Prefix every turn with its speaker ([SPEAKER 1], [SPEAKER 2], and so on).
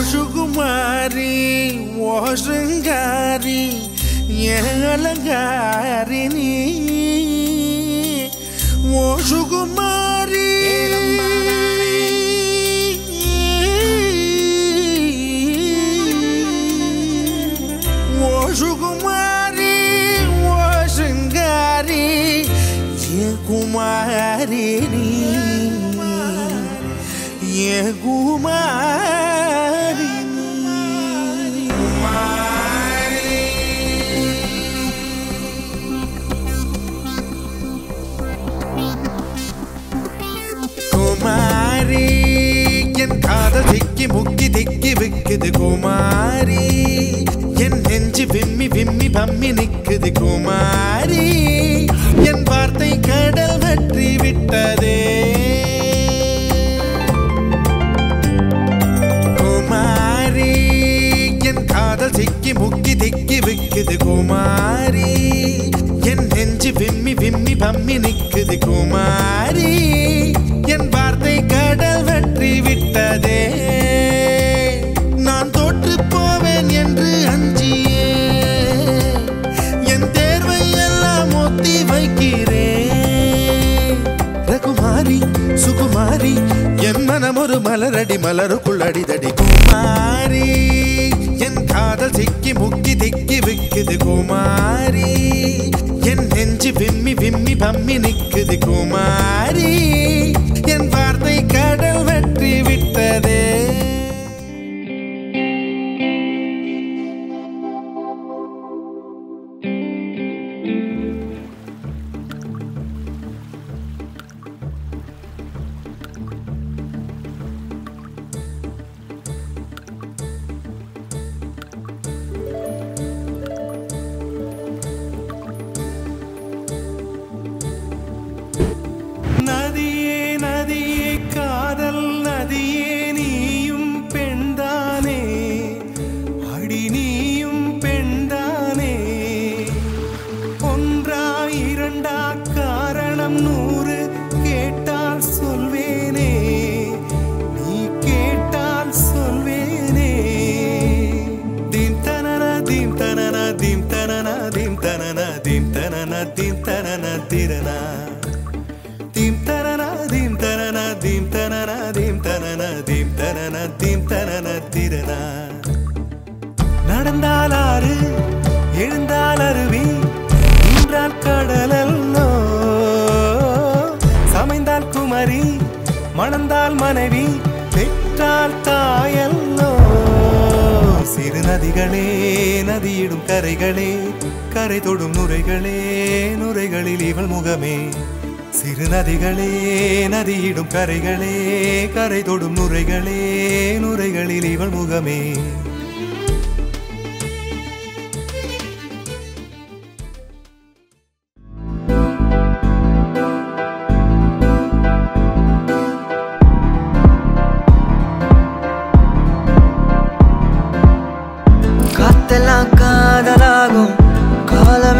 [SPEAKER 1] சுகுமாரி ஓ சிங்காரி அலங்காரி நீ ஓ சுகுமாரி ஓ சுகுமாரி ஓ சிங்காரி குமாரி நீ குமாரி குமாரி என் காதல் திக்கி முக்கி திக்கி விக்குது குமாரி என் நெஞ்சு விம்மி விம்மி பம்மி நிக்குது குமாரி என் வார்த்தை கடல் வற்றி விட்டதே குமாரி என் காதல் திக்கி முக்கி திக்கி விக்குது குமாரி என் நெஞ்சு விம்மி விம்மி பம்மி நிக்குது குமாரி என் வார்த்தை கடல் வற்றி விட்டதே நான் தோற்று போவேன் என்று அஞ்சியே என் தேர்வை எல்லாம் ஒத்தி வைக்கிறேன் ரகுமாரி சுகுமாரி என் மனம் ஒரு மலரடி மலருக்குள் அடிதடி குமாரி என் காதல் சிக்கி முக்கி திக்கி விக்குது குமாரி என் நெஞ்சு விம்மி விம்மி பம்மி நிக்குது குமாரி என் வார்த்தை கடல் வெற்றி விட்டதே நடந்தால் ஆறு எழுந்தால் அருவி நின்றால் கடலல்லோ சமைந்தால் குமரி மணந்தால் மனைவி பெற்றால் தாயல்லோ சிறு நதிகளே நதியிடும் கரைகளே கரை தொடும் நுரைகளே நுரைகளில் இவள் முகமே சிறு நதிகளே நதியிடும் கரைகளே கரை தொடும் நுரைகளே நுரைகளில் இவள் முகமே காத்தெல்லாம் காதலாகும் காலம்